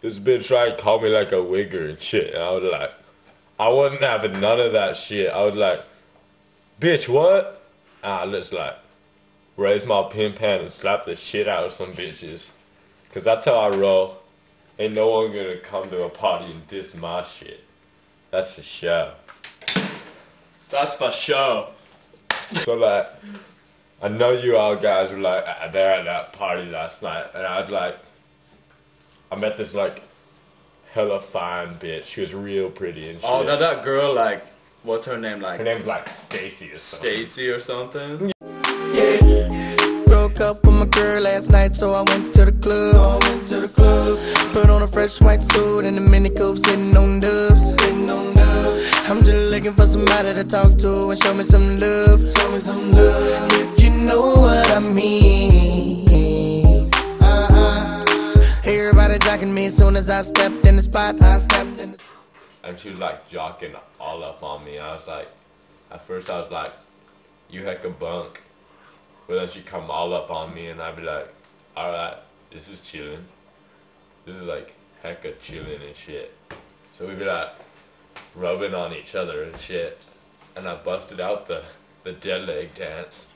this bitch tried to call me like a wigger and shit, and I was like, I wasn't having none of that shit. I was like, bitch, what? And I just like raised my pin pan and slapped the shit out of some bitches. Cause that's how I roll. Ain't no one gonna come to a party and diss my shit. That's for sure. That's for sure. So like, I know you all guys were like there at that party last night, and I was like, I met this like hella fine bitch. She was real pretty and shit. Oh, that girl, like, what's her name? Like, her name's like Stacy or something. Stacy or something. Yeah. Broke up with my girl last night, so I went to the club. Put on a fresh white suit and a mini coupe, sitting on dubs. I'm just looking for somebody to talk to and show me some love. If you know what I mean. Everybody jocking me as soon as I stepped in the spot. And she was like jocking all up on me. I was like, at first I was like, you hecka bunk. But then she'd come all up on me and I'd be like, alright, this is chilling. This is like hecka chilling and shit. So we'd be like rubbing on each other and shit. And I busted out the dead leg dance.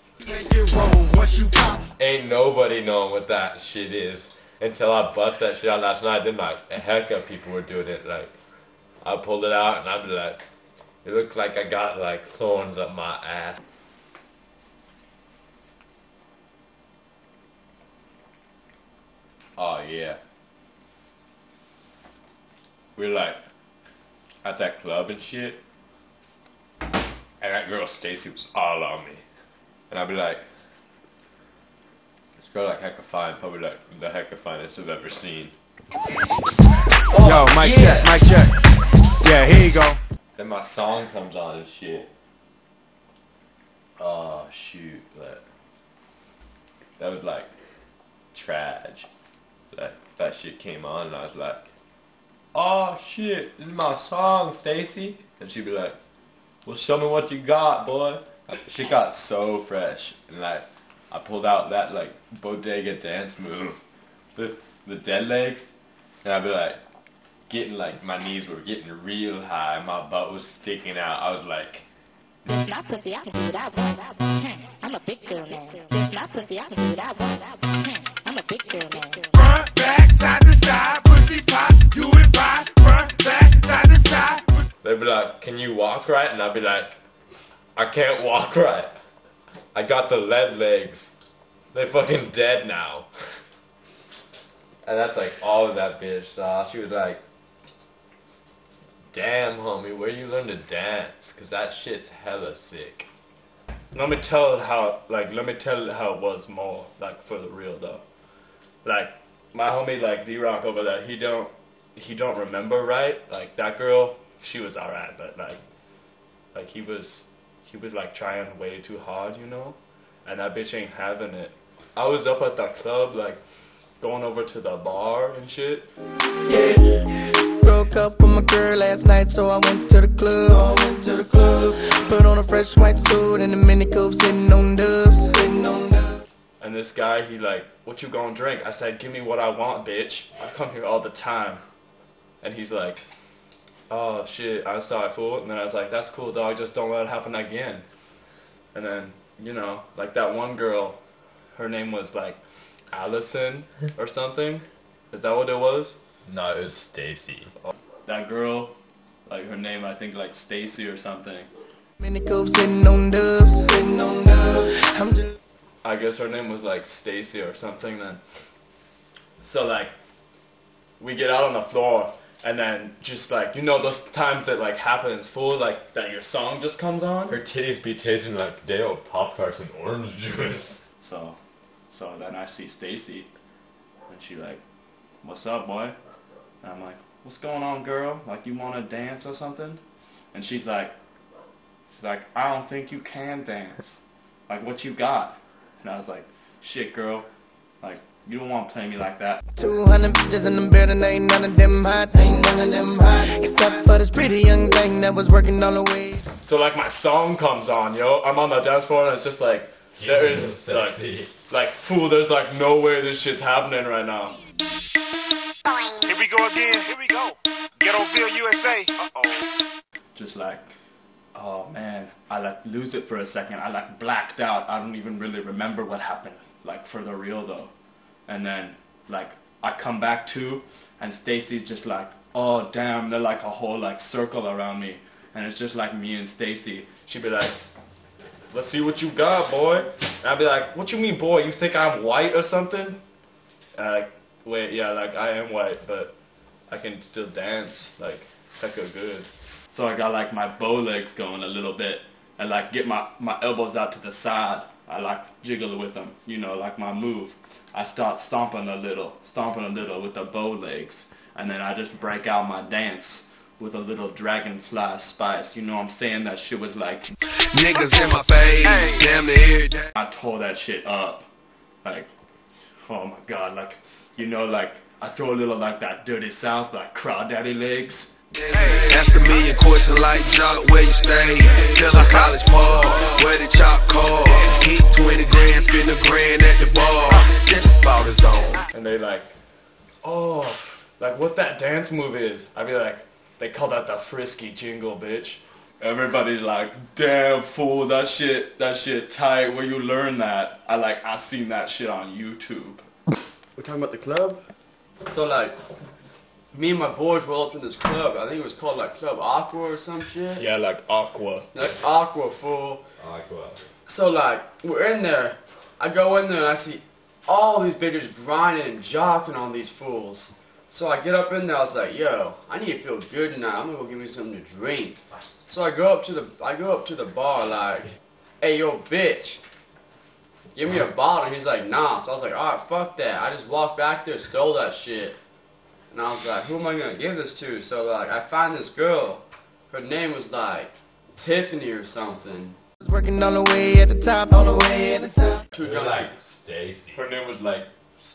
Ain't nobody knowing what that shit is until I bust that shit out last night. Then like a hecka people were doing it. Like I pulled it out and I'd be like, it looks like I got like thorns up my ass. Oh yeah. We're like at that club and shit, and that girl Stacy was all on me, and I'd be like, this girl like hecka fine, probably like the hecka finest I've ever seen. Yo, mic check, mic check. Yeah, here you go. Then my song comes on and shit. Oh shoot, that was like trash. That shit came on and I was like, oh shit, this is my song, Stacy. And she'd be like, well, show me what you got, boy. She got so fresh, and like I pulled out that like bodega dance move, the dead legs, and I'd be like getting like my knees were getting real high, my butt was sticking out. I was like, it's not pussy, I can do what I want. I'm a big girl now. It's not pussy, I can do what I want. I'm a big girl now. Front, back, side to side, pussy pop, do it right. Front, back, side to side. they'd be like, can you walk right? And I'd be like, I can't walk right. I got the lead legs. They fucking dead now. And that's like all of that bitch saw. She was like, damn homie, where you learn to dance? Cause that shit's hella sick. Let me tell how it was more, like, for the real though. Like, my homie, like, D-Rock over there, he don't remember right. Like, that girl, she was alright, but like he was like trying way too hard, you know? And that bitch ain't having it. I was up at that club, like, going over to the bar and shit. Yeah. Broke up with my girl last night, so I went to the club. Put on a fresh white suit and a mini coupe, sitting on dubs. And this guy, he like, what you gonna drink? I said, give me what I want, bitch. I come here all the time. And he's like, oh shit, I'm sorry, fool. And then I was like, that's cool, dog, just don't let it happen again. And then, you know, like that one girl, her name was like Allison or something. Is that what it was? No, it was Stacy. That girl, like her name, I think like Stacy or something. Mini coupe, sitting on dubs. I guess her name was like Stacy or something then. So like, we get out on the floor, and then just like, you know those times that like happens, fool, like that your song just comes on? Her titties be tasting like Dale Pop-Tarts and orange juice. So then I see Stacy, and she like, what's up, boy? And I'm like, what's going on, girl? Like, you wanna dance or something? And she's like, I don't think you can dance. Like, what you got? And I was like, shit, girl. Like, you don't want to play me like that. 200 bitches in the building, ain't none of them hot. Except for this pretty young thing that was working all the way. So, like, my song comes on, yo. I'm on the dance floor, and it's just like, there is, like, fool, there's, like, no way this shit's happening right now. Here we we go again. Here we go. Ghettoville, USA. Uh-oh. Just like, oh man, I like lose it for a second. I like blacked out. I don't even really remember what happened, like for the real though. And then like I come back to, and Stacy's just like, oh damn, they're like a whole like circle around me, and it's just like me and Stacy. She'd be like, let's see what you got, boy. And I'd be like, what you mean, boy? You think I'm white or something? Wait, yeah, like I am white, but I can still dance like hecka good. So I got like my bow legs going a little bit, and like get my elbows out to the side. I like jiggle with them, you know, like my move. I start stomping a little with the bow legs, and then I just break out my dance with a little dragonfly spice. You know what I'm saying? That shit was like Niggas in my face, damn near. I tore that shit up. Like, oh my god, like, you know, like I throw a little like that dirty south, like crawdaddy legs. Ask a million questions like Jock, where you stay? Tell a college park, where the chop call. Hit 20 grand, spend a grand at the bar. Just about his own. And they like, oh, like what that dance move is. I'd be like, they call that the frisky jingle, bitch. Everybody's like, damn fool, that shit tight. Where you learn that? I seen that shit on YouTube. We're talking about the club? So like, me and my boys roll up to this club. I think it was called like Club Aqua or some shit. Yeah, like Aqua. Like Aqua, fool. Aqua. So like, we're in there. I go in there and I see all these bitches grinding and jocking on these fools. So I get up in there, I was like, yo, I need to feel good tonight. I'm gonna go get me something to drink. So I go up to the bar like, hey yo bitch, give me a bottle. And he's like, nah. So I was like, alright, fuck that. I just walked back there, stole that shit. And I was like, who am I gonna give this to? So like, I find this girl. Her name was like Tiffany or something. Working on the way at the top, on the way at the top. Two You're junkies. like Stacy. Her name was like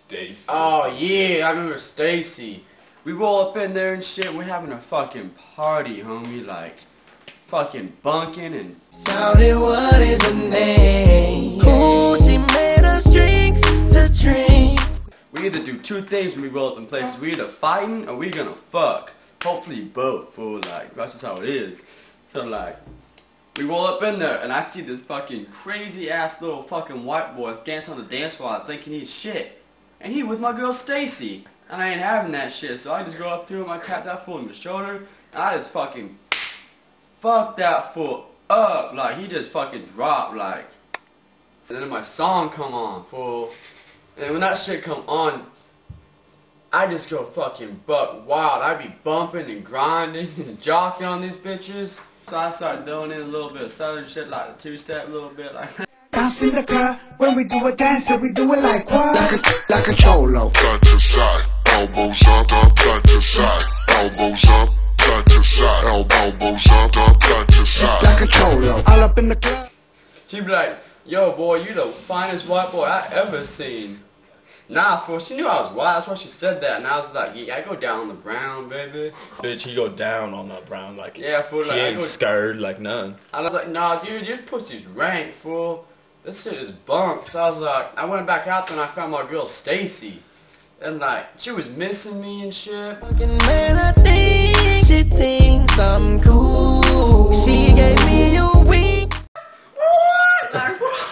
Stacy. Oh yeah, I remember Stacy. We roll up in there and shit, and we're having a fucking party, homie, like fucking bunking and Shouted, what is her name? Ooh, she made us drinks to drink. we either do two things when we roll up in places. We either fighting or we gonna fuck. Hopefully both, fool, like that's just how it is. So like, we roll up in there and I see this fucking crazy ass little fucking white boy dance on the dance floor thinking he's shit. And he with my girl Stacy. And I ain't having that shit, so I just go up to him, I tap that fool on the shoulder, and I just fucking fuck that fool up. Like, he just fucking dropped, like. And then my song come on, fool. And when that shit come on, I just go fucking buck wild. I be bumping and grinding and jocking on these bitches. So I start doing in a little bit of southern shit, like the two-step, a little bit like Bounce in the club, when we do a dance, we do it like what? Like a cholo. Side to side, elbows up, side to side, elbows up, side to side, elbows up, side to side. Like a cholo. All up in the club. she'd be like, yo boy, you the finest white boy I ever seen. Nah, fool, she knew I was white, that's why she said that. And I was like, yeah, I go down on the brown, baby. Bitch, he go down on that brown like Yeah, fool, he like, I ain't go. scared like none. I was like, nah, dude, your pussy's rank, fool. This shit is bunk. So I was like, I went back out there and I found my girl Stacy. And like, she was missing me and shit. Fucking man, I think she thinks I'm cool. She gave me a wink. What? Like, what?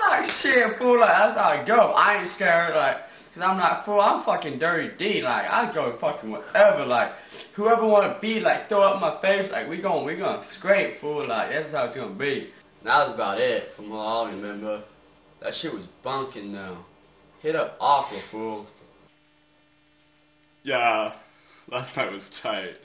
Like, shit, fool. Like, that's how I go. I ain't scared, like, cause I'm not fool. I'm fucking dirty D. Like, I go fucking whatever. Like, whoever wanna be, like, throw up in my face. Like, we gonna scrape, fool. Like, that's how it's gonna be. And that was about it from what I remember. That shit was bunking though. Hit up Aqua, fool. Yeah, last night was tight.